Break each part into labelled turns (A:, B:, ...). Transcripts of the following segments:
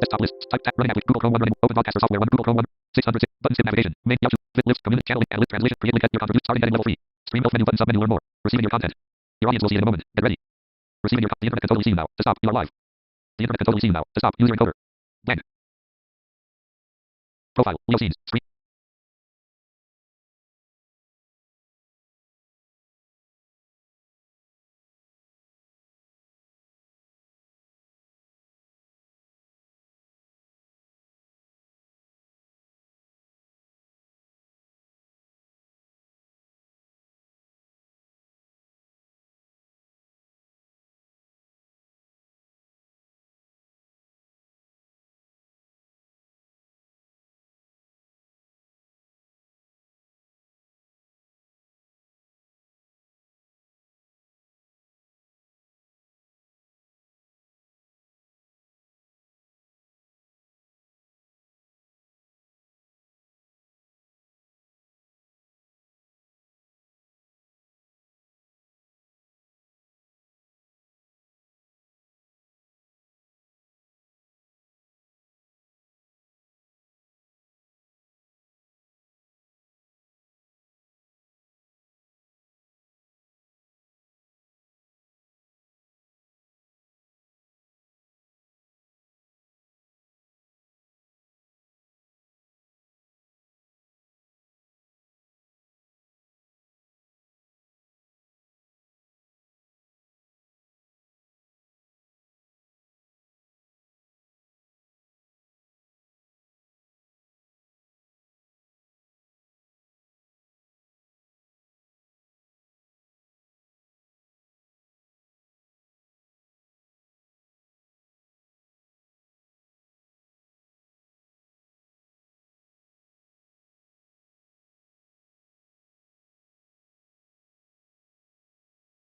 A: Desktop list. Type tab. Running app with Google Chrome 1 running. Open broadcaster software 1. Google Chrome 1. 606. Button skip navigation. Main Yahoo. List. Community channeling and list translation. Create link at your content. Starting heading level 3. Stream health menu button sub menu. Learn more. Receiving your content. Your audience will see it in a moment. Get ready. Receiving your the internet can totally see you now. To stop. You are live. The internet can totally see you now. To stop. User encoder. Blank. Profile. Leo scenes. Screen.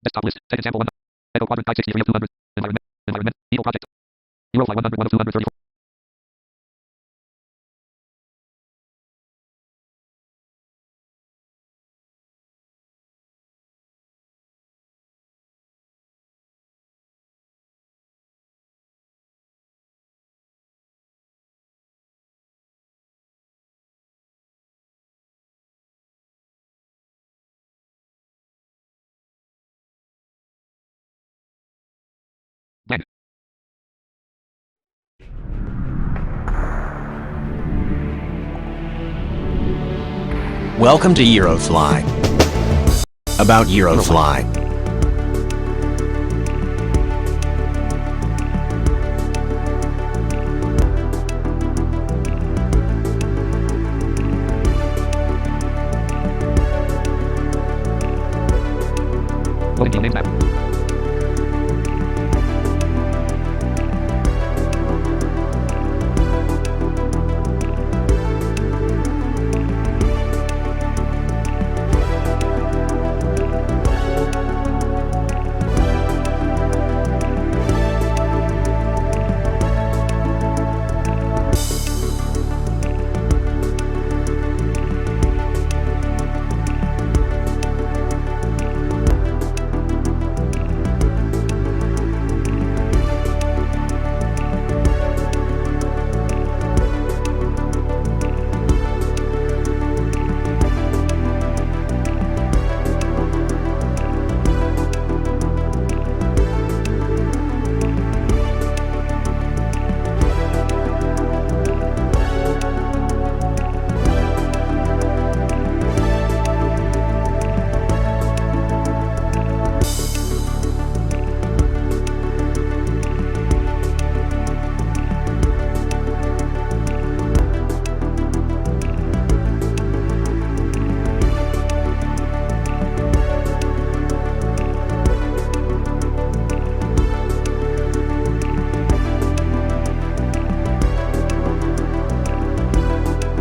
A: Desktop list. Tech example 1. Echo quadrant type 63 of 200. Environment. Environment. Eagle project. Eurofly 101 of 234. Blank.
B: Welcome to Eurofly. About Eurofly.
A: Loading field name tab.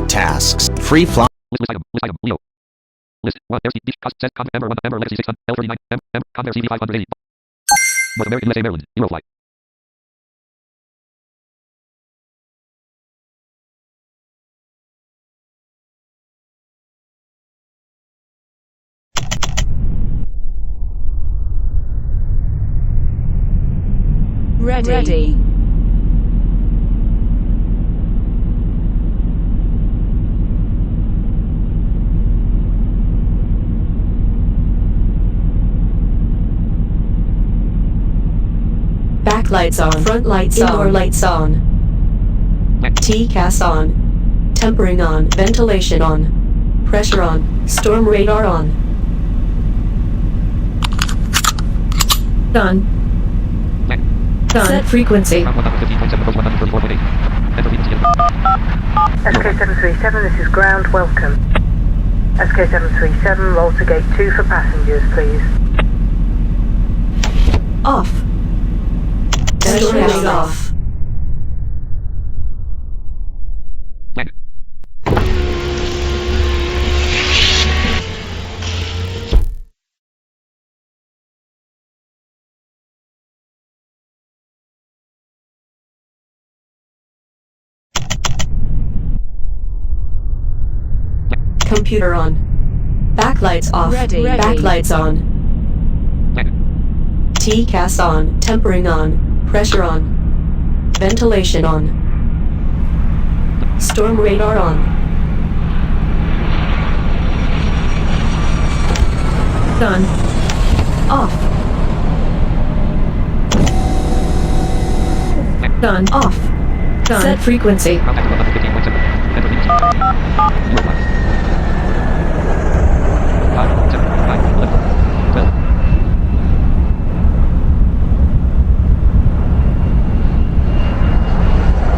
B: Tasks. Free fly.
A: List item. List item. Leo. List. 1. There's the cost set com member 1 member legacy 600 L39 M Convair CV 580. North American USA Maryland. Eurofly.
C: Ready. Backlights on. Front lights on. Indoor lights on. TCAS on. Tempering on. Ventilation on. Pressure on. Storm radar on. Done. Done. Set frequency.
D: SK737, this is ground, welcome. SK737, roll to gate 2 for passengers, please.
C: Off. Storm radar off. Computer on. Backlights off. Ready. Backlights on. TCAS on. Tempering on. Pressure on. Ventilation on. Storm radar on. Done. Off. Done. Off. Done. Set frequency.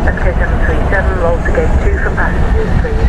D: SK737, roll to gate 2 for passengers, please.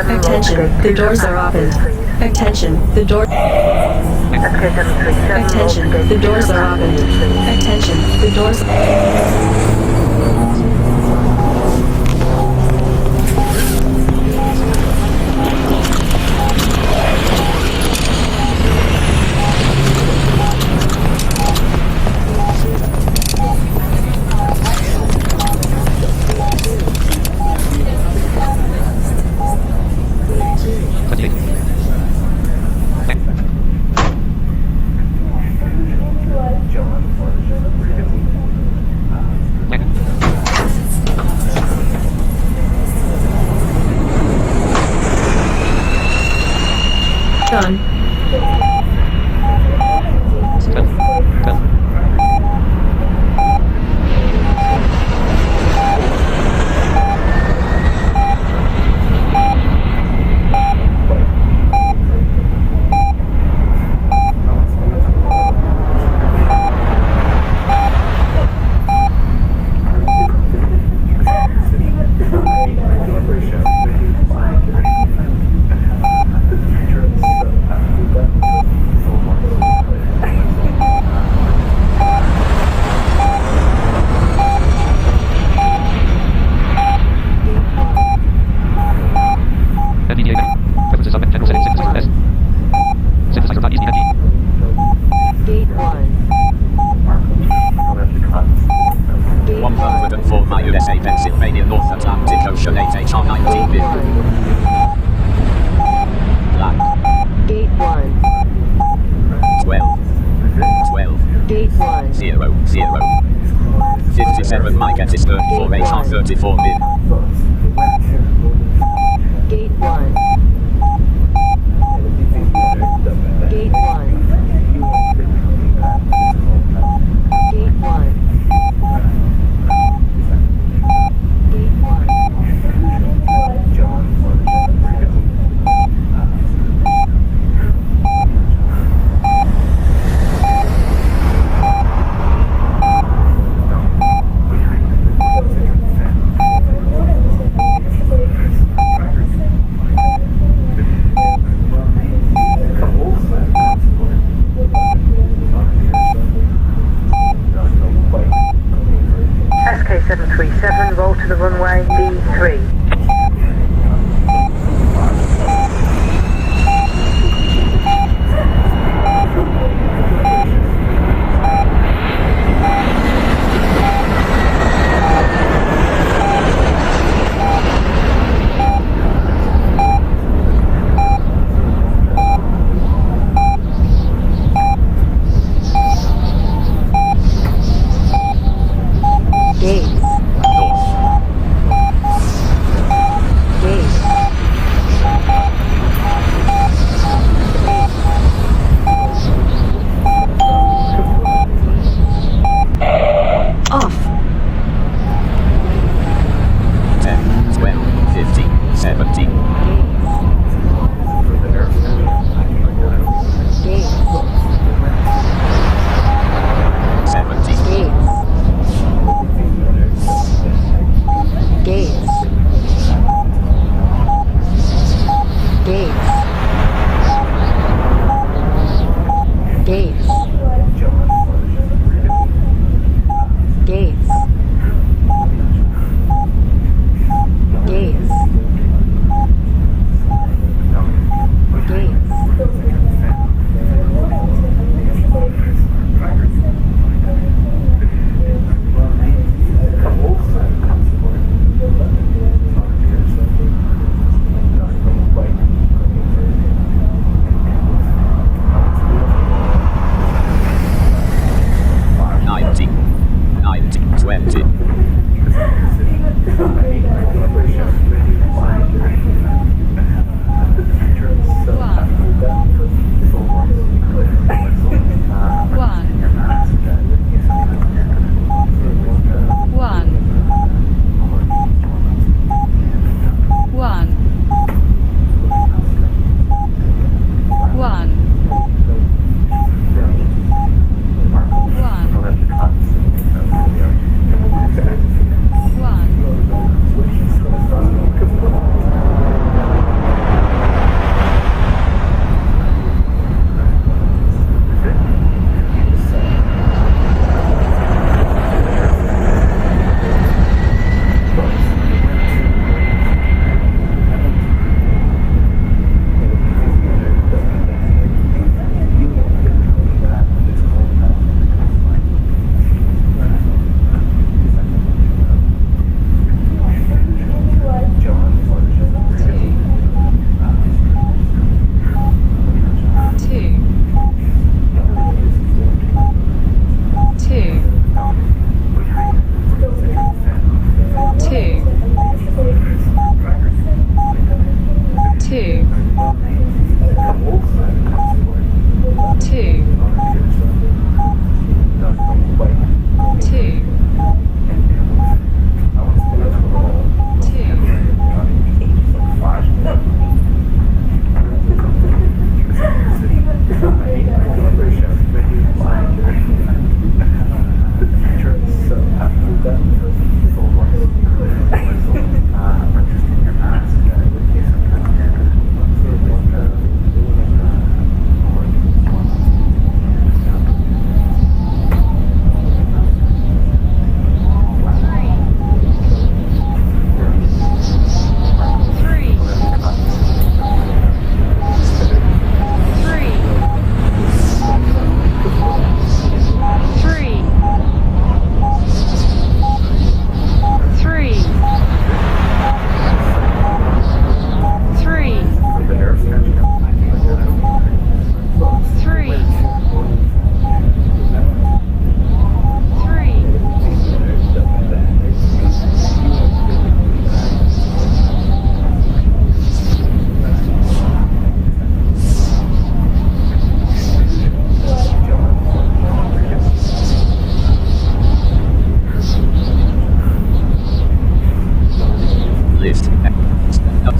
C: Attention, the doors are open. Attention, the door. Attention, the doors are open. Attention, the doors.
E: 104 my USA, Pennsylvania, North Atlantic Ocean, 8HR 19 bit. Land.
D: Gate 1.
E: 12. 12.
D: Gate 1.
E: 0, 0. 57 my get is 34 HR 34 mid.
D: Gate 1. Gate 1. Gate 1. Gate 1. SK737, roll to the runway D3. Gate.
E: North.
D: Gate. Off.
E: 10, 12, 15, 17.
D: Gate.
E: 17.
D: Gates. Gates. Gates. Gates. Gates.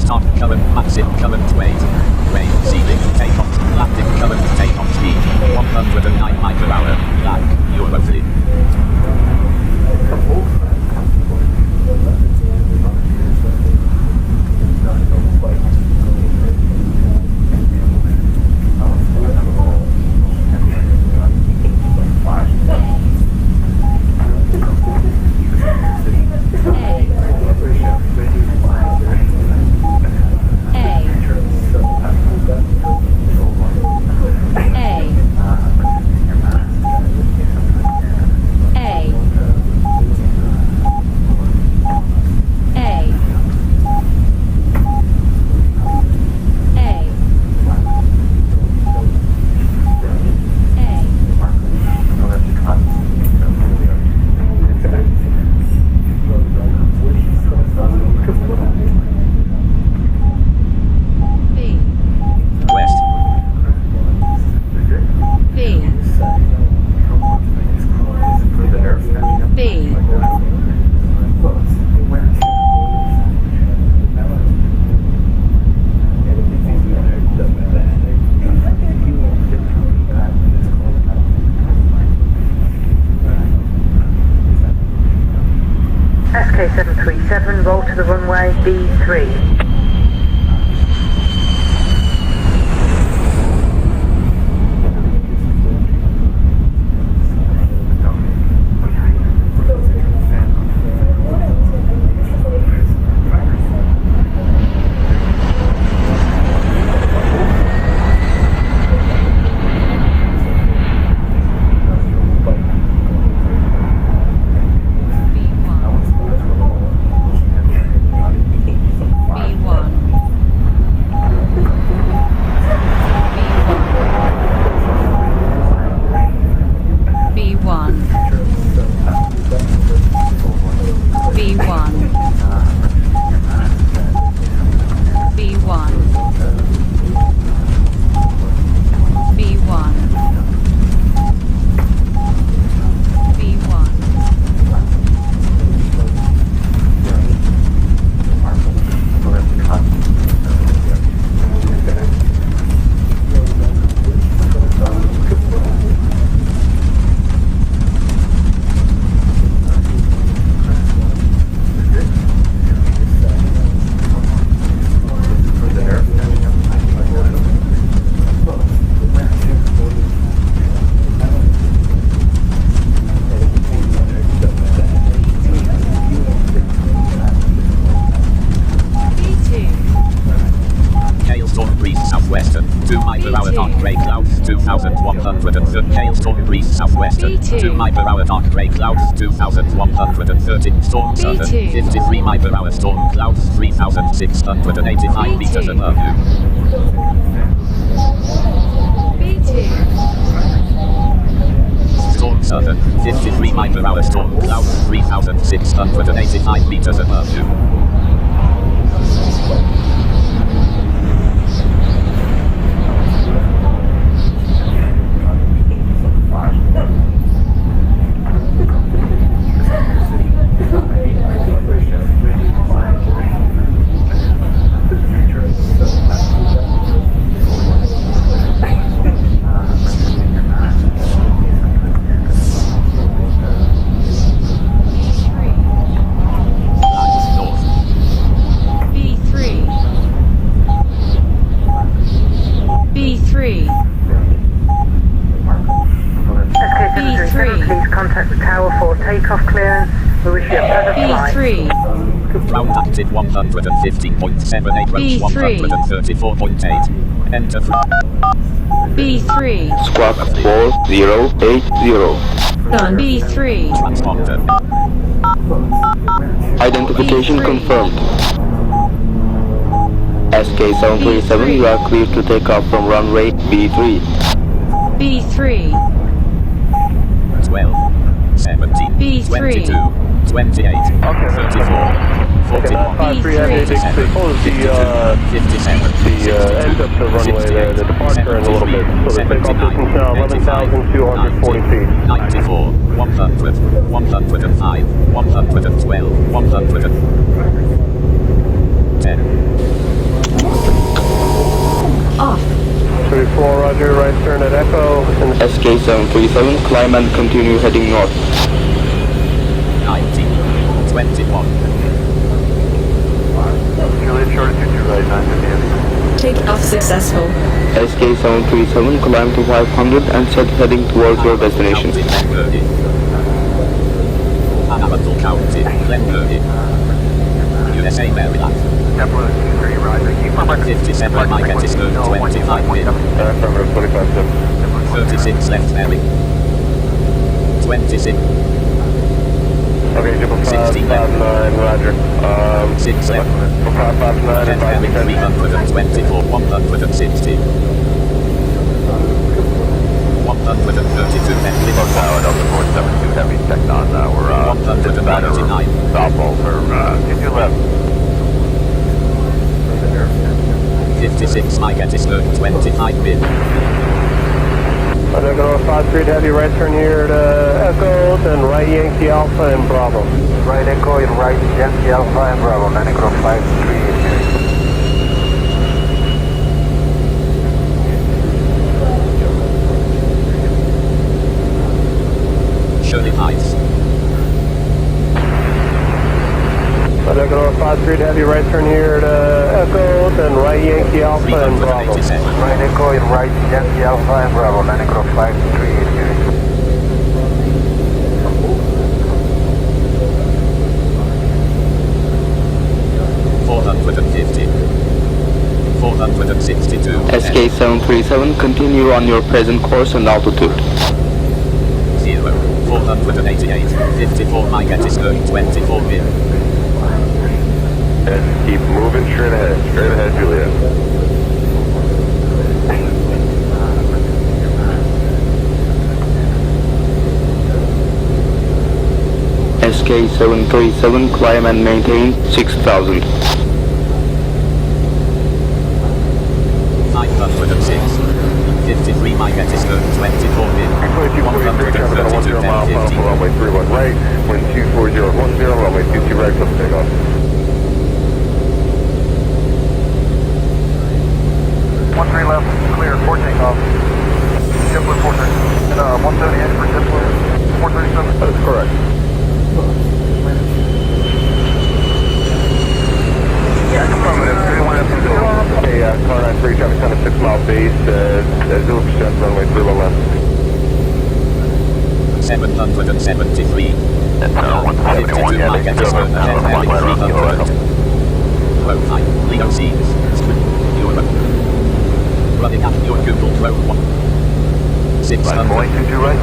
E: start current, maximum current weight. Weight, ceiling, takeoff, landing current, takeoff speed, 109 miles per hour, black, Eurofly.
D: SK737, roll to the runway B3.
E: Southwestern, 2 miles per hour, dark grey clouds, 2,130. Hailstorm breeze southwestern, 2 miles per hour, dark grey clouds, 2,130. Storm southern, 53 miles per hour, storm clouds, 3,685 meters above you. Storm southern, 53 miles per hour, storm clouds, 3,685 meters above you.
D: Please contact the tower for takeoff clearance. We wish you a pleasant flight.
C: B3.
E: Ground active 115.78, range 134.8. Enter
C: B3.
F: Squawk 4080.
C: Done. B3.
E: transponder.
F: Identification
C: B3.
F: confirmed. SK737, you are cleared to take off from runway B3.
C: B3.
E: 12, 17,
C: B3.
E: 22, 28, 34, 41,
C: 57,
G: End up the runway there, the departure in a little bit. So the takeoff distance now 11,240 feet.
E: 94, 100, 105, 112, 110.
C: off.
G: 34, roger, right turn at Echo.
F: SK737, climb and continue heading north.
E: 19, 21.
G: Juliet short 22 right, 950.
C: Takeoff successful.
F: SK737, climb to 500 and set heading towards your destination.
E: Annapolis County, Glenburnie. USA, Maryland. 57 Mike at 25 mid.
G: Affirmative, 25-7.
E: 36 left bearing. 26.
G: Okay, Jibble 559, roger.
E: 6 left.
G: 559,
E: 10 bearing 324, 160. 132 left.
G: Tower, Delta 472 Heavy, checked on, we're,
E: 139.
G: Stop over, get your left.
E: 56 Mike at 25 mid.
G: I'm going to 53 heavy, right turn here to Echo, then right Yankee Alpha and Bravo.
D: Right Echo and right Yankee Alpha and Bravo, Manico 53.
E: Shirley Heights.
G: I'm going to 53 heavy, right turn here to Echo, then right Yankee Alpha and Bravo.
E: 387.
D: Right Echo and right Yankee Alpha and Bravo, Manico 53.
E: 450. 462.
F: SK737, continue on your present course and altitude.
E: 0. 488. 54 Mike at 24 mid.
G: And keep moving straight ahead, Juliet.
F: SK737, climb and maintain 6,000.
E: 506. 53 Mike at 24 mid.
G: 2243, traffic on 10 mile final for runway 31 right, wind 24010, runway 22 right, let's take off.
D: 13 left, clear, 4 takeoff. Jetblue 430. 178 for Jetblue 437.
G: That is correct.
D: Yeah, affirmative. 31
G: Okay, car 93, traffic on a 6 mile base, 0% runway 31 left.
E: 773. 52 Mike at 10 bearing 300. Low 5. Leo Seas. Running up your Google Chrome 1. 600.
D: Going to do right,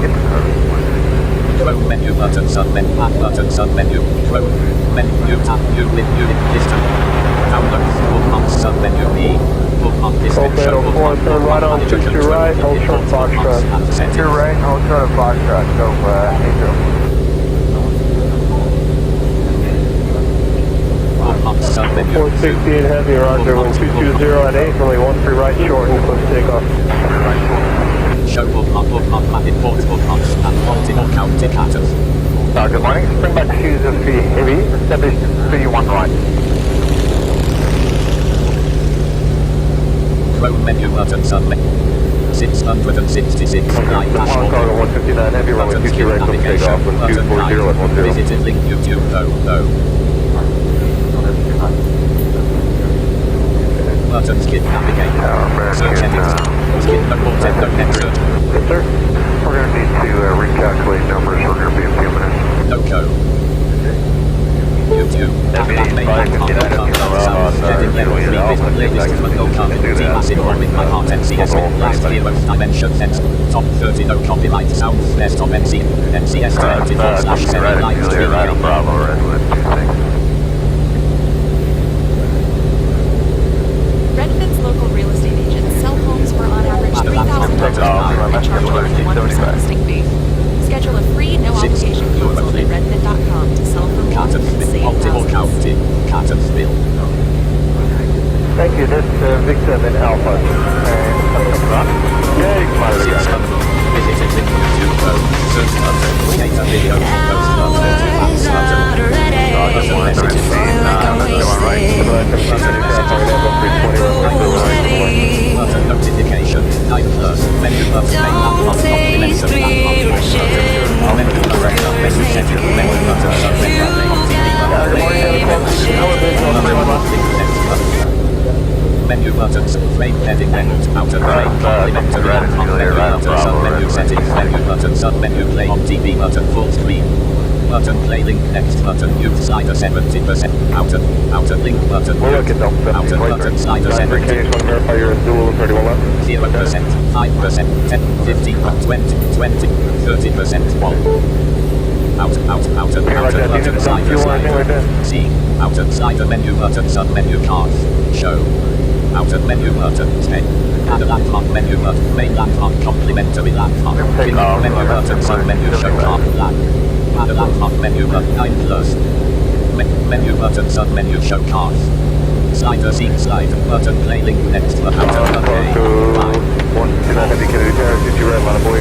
E: Chrome menu button submenu back button submenu Chrome menu tab new with unit distance. Download bookmark submenu B. Bookmark distance
G: Okay,
E: show
G: 04, turn right on 62 right, hold short Foxtrot.
D: You're right, hold short of Foxtrot, go,
E: Bookmark submenu
G: 468 heavy, roger, wind 220 at 8, runway 13 right short and close takeoff.
E: show bookmark map import bookmarks and multiple county patterns.
D: Good morning, Springback 203 heavy, establish 31 right.
E: Chrome menu button submenu 666 9
G: Hong Kong 159 heavy, runway 22 right, close takeoff, wind 240 at 10.
E: Visited link YouTube Buttons kit navigator. Search edit. Skip the content of next search.
G: Yes, sir.
D: We're going to need to recalculate numbers, we're going to be a few minutes.
E: No code. YouTube. Last zero dimension sense. Top 30 no copyright sound. Desktop NCS 24/7 live streaming.
H: Redford's local real estate agents sell homes for on average $3,000 and charge only 1% listing fee. Schedule a free, no-obligation consult at redford.com to sell for more and save
E: Multiple
H: thousands.
E: county. Catonsville.
G: Thank you, this is Vic 7 Alpha. Yeah, you can monitor the guy.
E: Visited link YouTube search button. Create a video for post button. Button no slider 70%. Outer link button.
G: We'll look at them.
E: Outer button slider 70%.
G: Just want to verify your dual 31 left.
E: 0%, 5%, 10, 15, 20, 20, 30%, 1. Outer button slider, C. Outer slider menu button, sub menu cars. Show. Outer menu button, stay. Add a landmark menu button, main landmark, complimentary landmark. Menu button, sub menu, show car, land. Add a landmark menu button, 9 plus. Menu button, sub menu, show cars. Slider, seek slide, button, play link next, outer button,
G: One, can I have you Kennedy Terrace, did you red line, boy?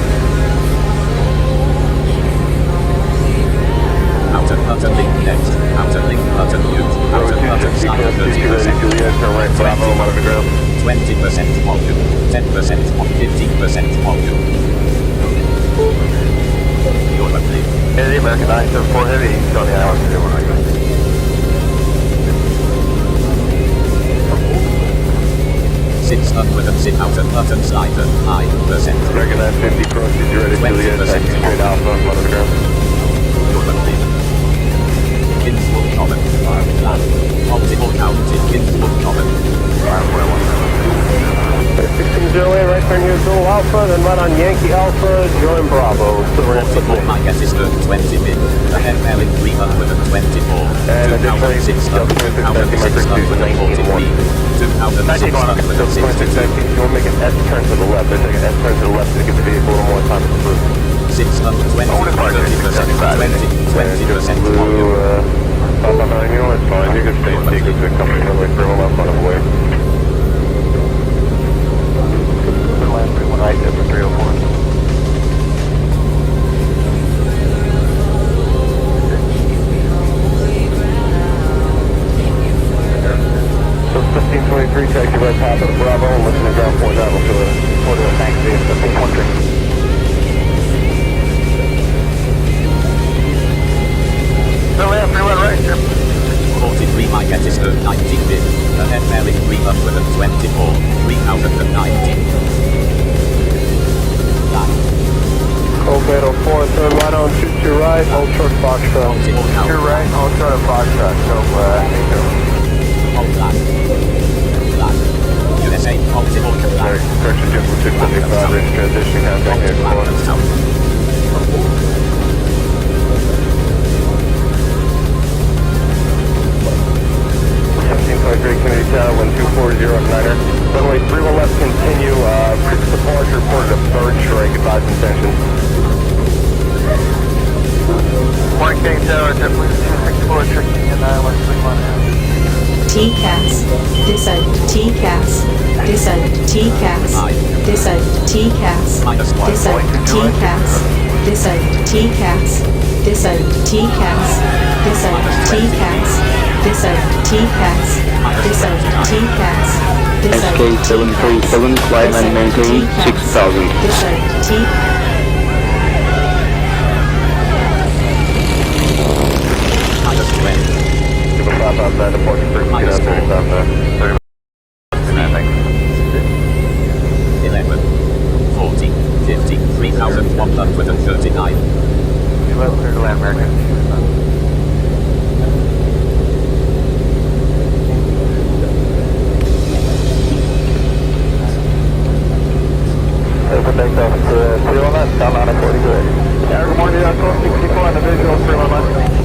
E: Outer button, link next, outer link button, mute, outer button, slider, 30%, 20% volume, 10% volume, 15% volume. Eurofly.
G: Kennedy, American 974 Heavy, he's on the island,
E: 606 outer button slider, 9%.
G: American 950 cross, did you ready, Juliet, taxi straight alpha, on the ground.
E: Eurofly. Kinswood Common, land. Multiple county, Kinswood Common.
G: 1608, right turn here, Dual Alpha, then right on Yankee Alpha, join Bravo.
E: Multiple my guess is 20 mid. Ahead Merrick 324.
G: And additionally,
E: 2,643. 2,662.
G: You want to make an S turn to the left, take an S turn to the left to give the vehicle a little more time to move.
E: 620, 30%, 20% volume.
G: You know, it's fine, you can stay in secret to company runway 31 left on the way. Land 31 right, that's a 304. So 1523, taxi right top of the Bravo, and listen to ground point level to the thanks to 1513. No, yeah, 31 right, sir.
E: 43 my guess is 19 mid. Ahead Merrick 324. 3090.
G: Colbert 04, turn right on, shoot to your right, hold short Foxtrot.
E: Your
G: right, hold short Foxtrot, so,
E: Hold land. USA, multiple land.
G: Correction, Jim, 675, range transition, contact here, come on. 1723 Kennedy Tower, 12409er. Runway 31 left, continue, previous departure reported a bird strike, advised intention. Morning King Tower, definitely 264, checking in West 31.
C: TCAS. Descent. TCAS. Descent. TCAS. Descent. TCAS. Descent. TCAS. Descent. TCAS. Descent. TCAS. Descent. TCAS. Descent. TCAS. Descent. TCAS. Descent.
F: SK737, flight line maintain 6000.
C: Descent.
G: Give a 5 outside, departure frequency, get out 35 there.
E: 11, 40, 50, 3,139.
G: 11 clear to land, American. Open deck off to 319, down line of 40 good. Yeah, good morning, that's 64 on the visual, 319.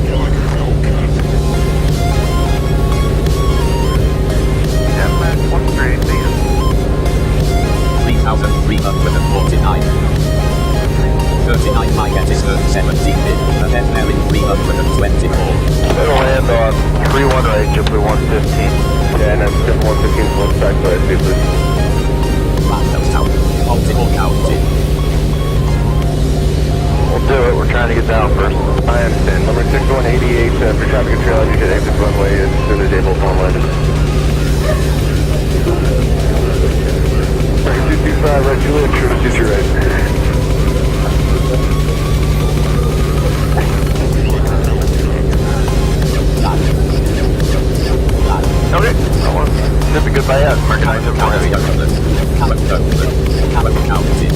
E: 3,349. 39 my guess is 17 mid. Ahead Merrick 324.
G: It'll land on 31 right, JetBlue 115. Yeah, and that's JetBlue 115 is one back by please.
E: Random town. Multiple county.
G: We'll do it, we're trying to get down first. I understand. Number 6188, for traffic control, you should exit runway as soon as able upon landing. 225, right, Juliet, true to shoot your right. Okay, should be good by us. American 974 Heavy.
E: Cabot County.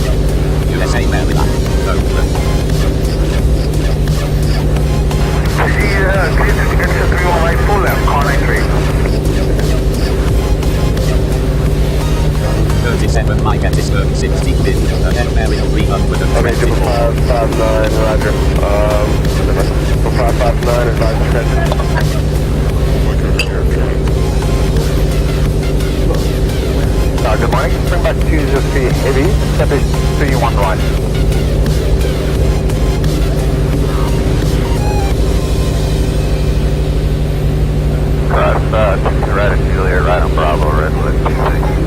E: USA Maryland. Oakland.
D: Yeah, it's a 31 right full left, car 93.
E: 37 Mike at this 60 bit, aerial 320.
G: Okay, 559, roger. 559, advise attention. Good morning, bring back 203 heavy, step is 31 right. Right at Juliet, right on Bravo, Redwood, 26.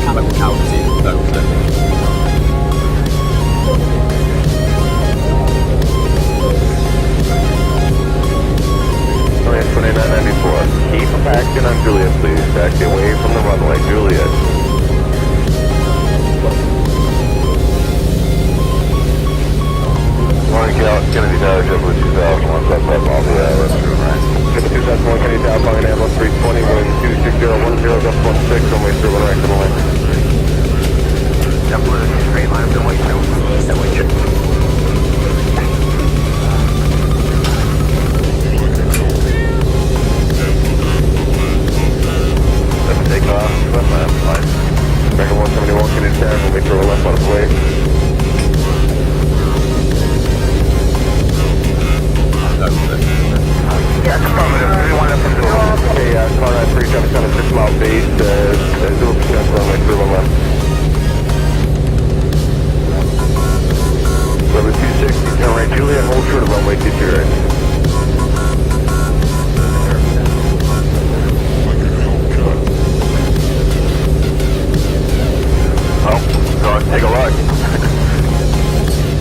E: Camel County, Oakland.
G: Runway 2994. Keep backing on Juliet, please. Back away from the runway, Juliet. Morning, Kennedy Tower, JetBlue 2001, left, all the let's do it right. 2001, Kennedy Tower, flying Ambulance 320, wind 26010, gust 16, runway 31 right to the line. JetBlue, straight line, the way to Let's take off, left left, line. Breaker 171, Kennedy Tower, runway 31 left on its way.
D: Yeah, affirmative. 31 left from the door.
G: Okay, car 93, traffic on a 6 mile base, 0% runway 31 left. Runway 260, turn right, Juliet, hold short of runway 22 right. Well, go on, take a look.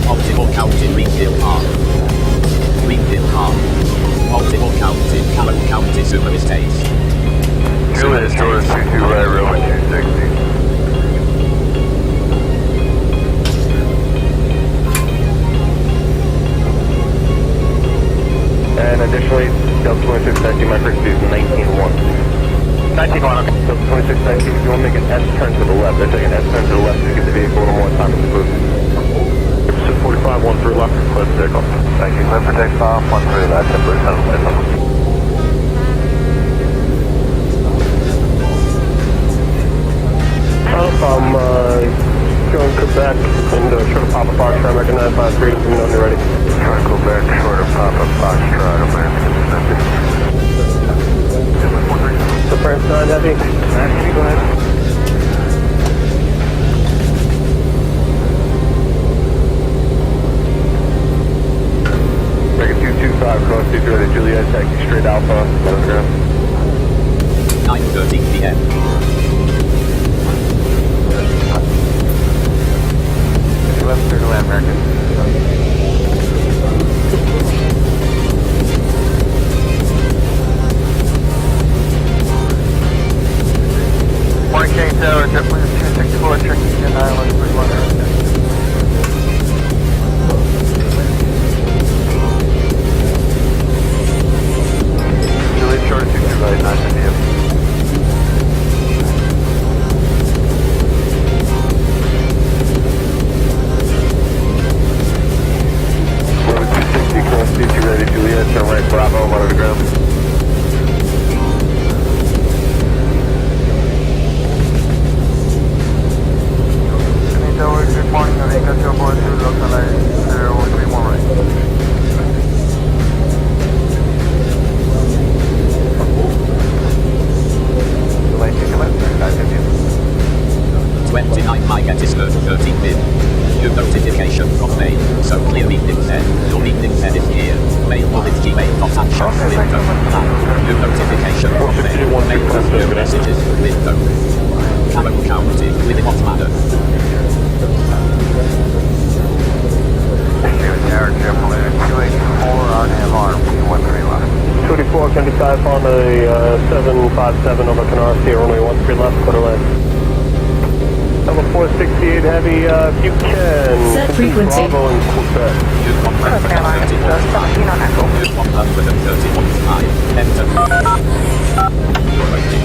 E: Multiple counting Greenfield Park. Greenfield Park. Multiple counting Callan County Super Estates.
G: Juliet, short of 22 right, runway 260. And additionally, Delta 2619, my frequency is 19.1. 19.1, okay. Delta 2619, if you want to make an S turn to the left, I take an S turn to the left to get the vehicle a little more time in the booth. 45, 1 through left, let's take off. Thank you, clear for takeoff, 1 through left, temporary settlement. I'm going Quebec and short of Papa Foxtrot, recognize my freedom from when you're ready. Try Quebec, short of Papa Foxtrot, American Pacific. The France 9 heavy. Nancy, go ahead. Breaker 225, cross 23 ready, Juliet, taxi straight Alpha, let us go.
E: 9:30 p.m.
G: Left, clear to land, American.
D: Morning, Kane Tower, JetBlue 264, checking in Island 31.
G: Juliet, short of 22 right, 9 p.m. Cross 22 ready, Juliet, turn right, Bravo, 1 on the ground.
D: Kennedy Tower, good morning, Eureka 242, local line 031 right.
G: Delay, take a left,
E: 29 Mike at 13 mid. New notification from mail. So clear meeting then. Your meeting then is here. Mail bullet gmail.action window. New notification from mail. Mail new messages window. Callan County. Within what manner?
D: Tower, JetBlue 284 on MR, 13 left.
G: 24, can decide on the 757 over Canarsie, runway 13 left, quarter lane. Level 468 heavy, if you can.
C: Set frequency.
G: Bravo and Quebec.
E: 131.5. Enter. You're waiting.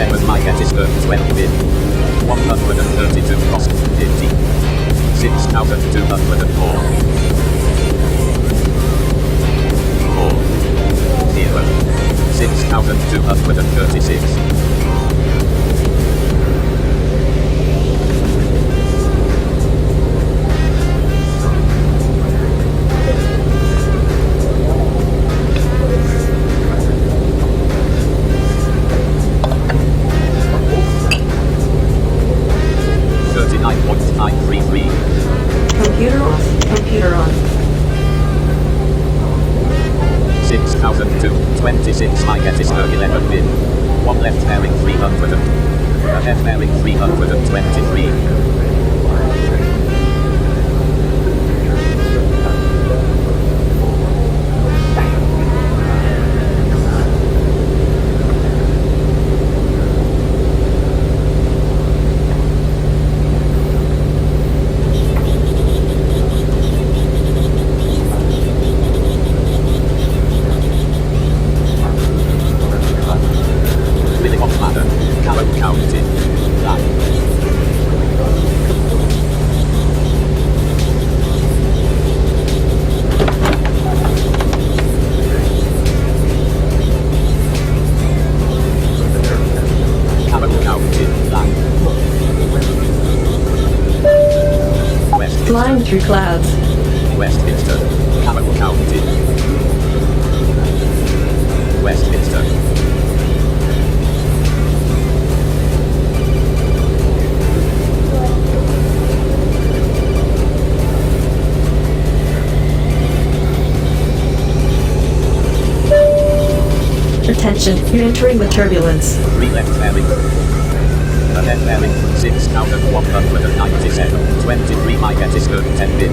E: 11 my get is 12 bid. 132 cost 50. 6,204. 0. 6,236.
C: Computer off. Computer on.
E: 6,226 my get is 11 bid. 1 left bearing 300 and a left bearing 323.
C: Flying through clouds.
E: Westminster, Carroll County. Westminster.
C: Attention, you're entering the turbulence.
E: 3 left bearing. The left bearing 6,197. 23 my get is 10 bid.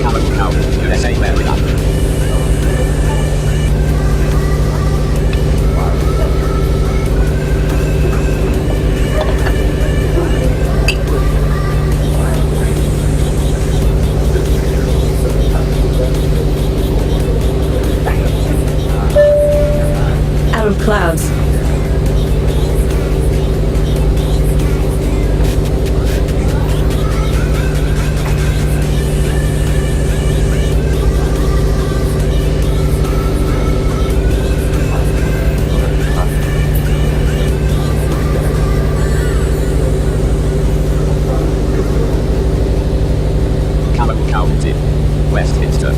E: Carroll County, USA, Maryland.
C: Out of clouds.
E: Carroll County, Westminster.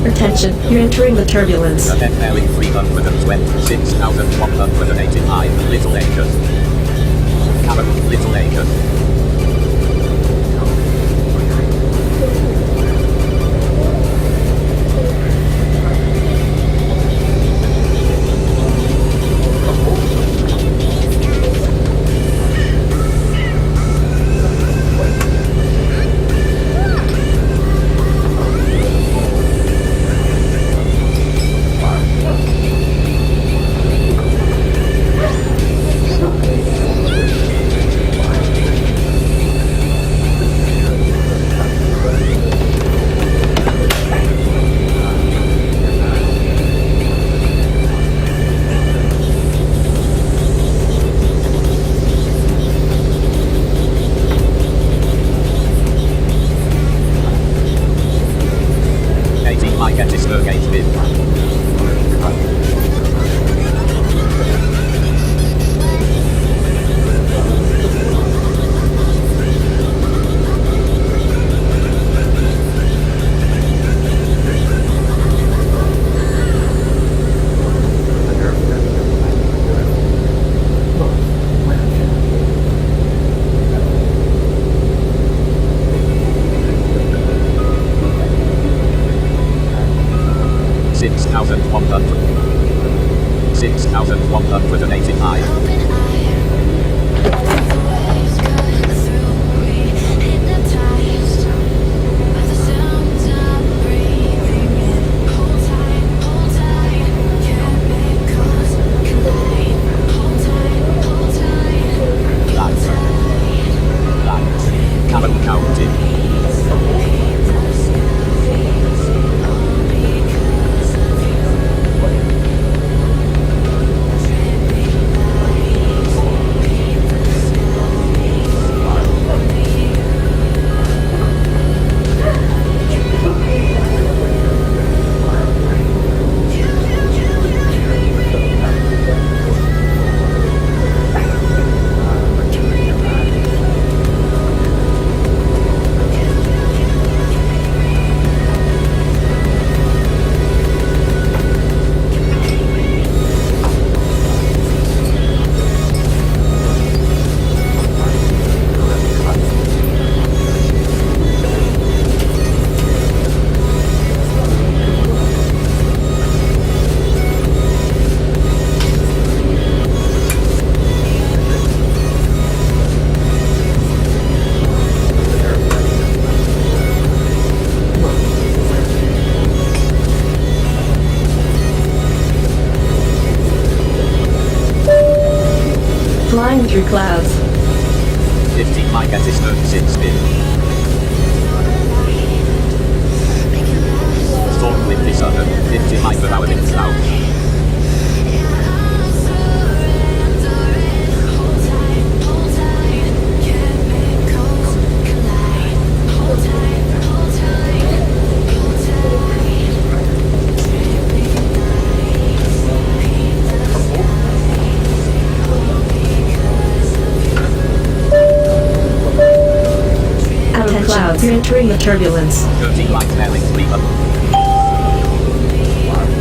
C: Attention, you're entering the turbulence.
E: The left bearing 326,185 Little Acres. Carroll, Little Acres. My get is 8 bid. $6,189.
C: Flying through clouds.
E: 15 Mike at this 36 spin. Storm wind this under 50 miles per hour in clouds.
C: Clouds, you're entering the turbulence.
E: 13 light bearing 3 up.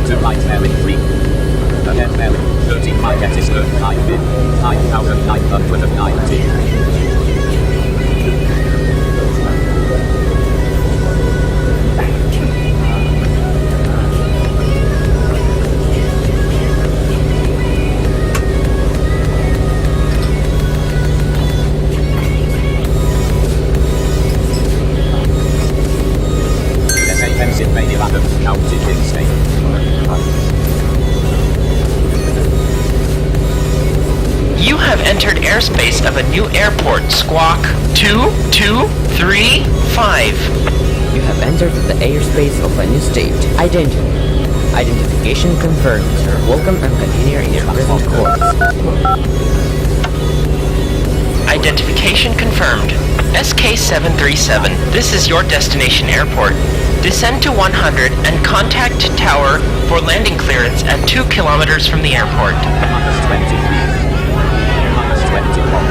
E: 2 light bearing 3. Again bearing 13 Mike at this 39 bin. 9,990.
I: You have entered airspace of a new airport, Squawk 2235.
J: You have entered the airspace of a new state. Identification confirmed. Welcome and continue in your present course.
I: Identification confirmed. SK737, this is your destination airport. Descend to 100 and contact tower for landing clearance at 2 kilometers from the airport.
E: Minus 23. Minus 21.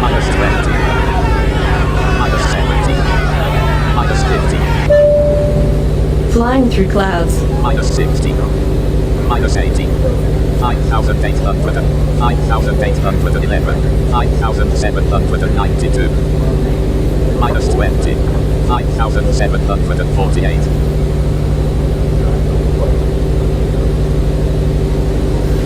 E: Minus 20. Minus 70. Minus 50.
C: Flying through clouds.
E: Minus 60. Minus 80. 5,800. 5,811. 5,792. Minus 20. 5,748.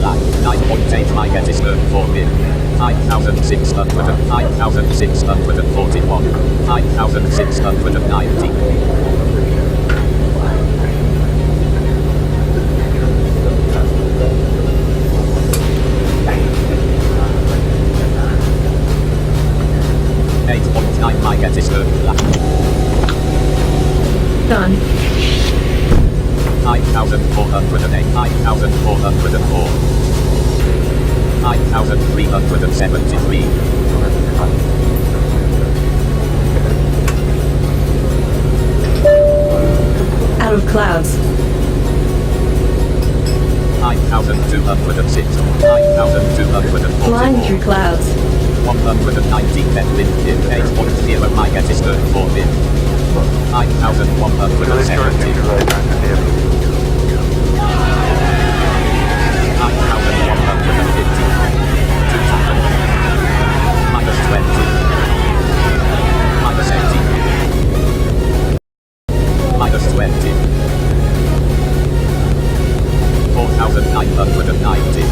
E: Line 9.8 Mike at this 4 bin. 5,600. 5,641. 5,690. Mike at this
C: Done.
E: 5,408, 5,404, 5,373.
C: Out of clouds.
E: 5,206, 5,204.
C: Flying through clouds.
E: 119 net wind in 8.0 Mike at this 4 bin. 5,170. 5,150. 200. Minus 20. Minus 80. Minus 20. 4,990.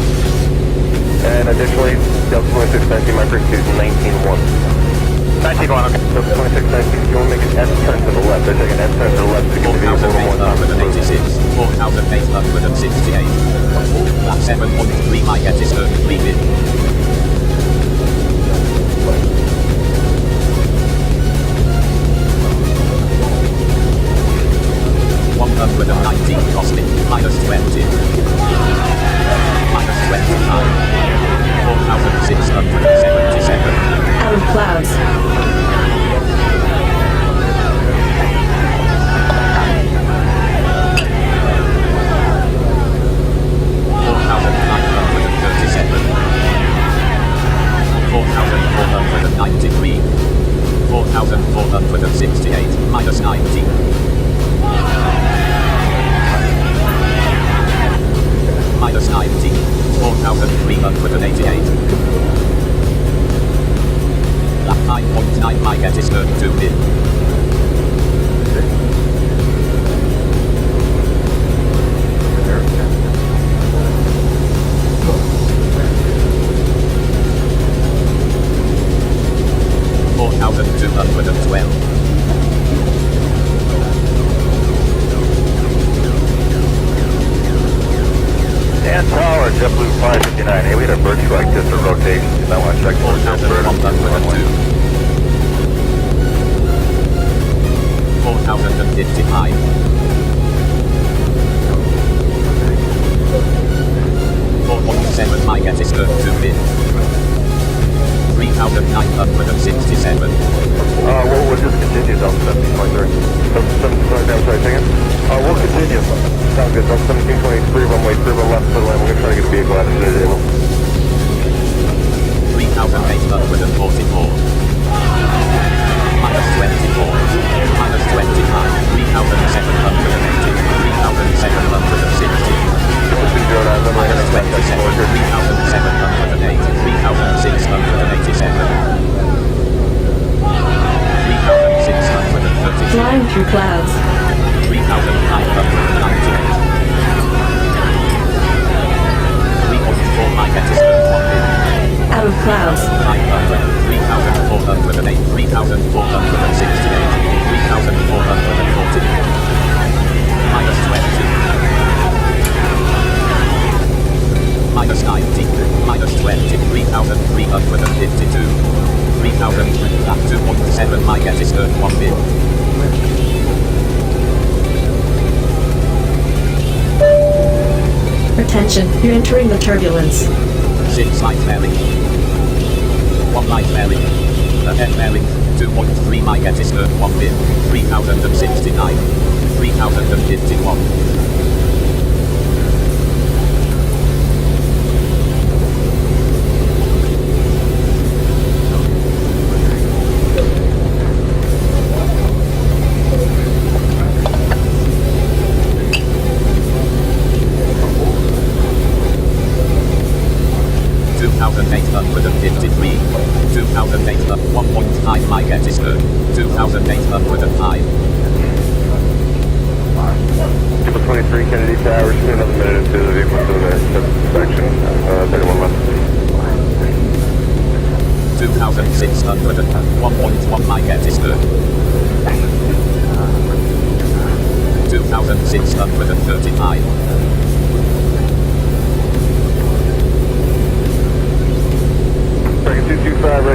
G: Additionally, Delta 2619, my frequency is 19.1. 19.1, okay. Delta 2619, you want to make an S turn to the left. They're taking an S turn to the left to give the vehicle a little more time to move.
E: 4,868. At 7.3, my get is 33 bit. 119 costing, minus 20. Minus 29. 4,677.
C: Out of clouds.
E: 4,493. 4,468, minus 90. Minus 90. 4,388. At 9.9, my get is 32 bit.
G: And tower, JetBlue 559. Hey, we had a bird strike just for rotation. I want to check for the bird on the runway.
E: 4,055. 4.7, my get is 32 bit. 3,967.
G: We'll just continue down 17.3. I'm sorry, second. We'll continue. Sounds good. Down 17.3, runway 3 left for the land. We're going to try to get a vehicle out of the table.
E: 3,844. Minus 24. Minus 25. 3,780. 3,760. Minus 27. 3,708. 3,687. 3,630.
C: Flying through clouds.
E: 3,998. 3.4, my get is 31 bit.
C: Out of clouds.
E: 900, 3,408, 3,468, 3,440. Minus 20. Minus 90. Minus 20, 3,352. 3,000 at 2.7, my get is 31 bit.
C: Attention, you're entering the turbulence.
E: 6 light bearing. 1 light bearing. Ahead bearing. 2.3, my get is 31 bit. 3,069. 3,051.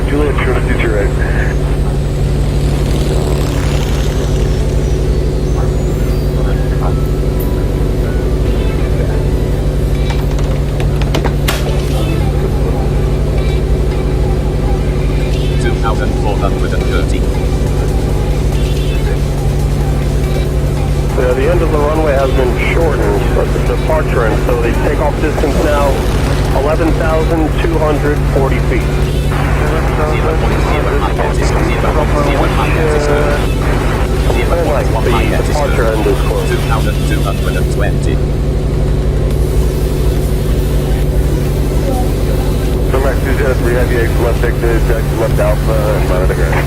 G: Juliet, sure to future right.
E: 2,430.
G: The end of the runway has been shortened, but the departure, and so the takeoff distance now 11,240 feet. The departure end is closed.
E: 2,220.
G: So Max 203, heavy X left exit, left alpha, and monitor the ground.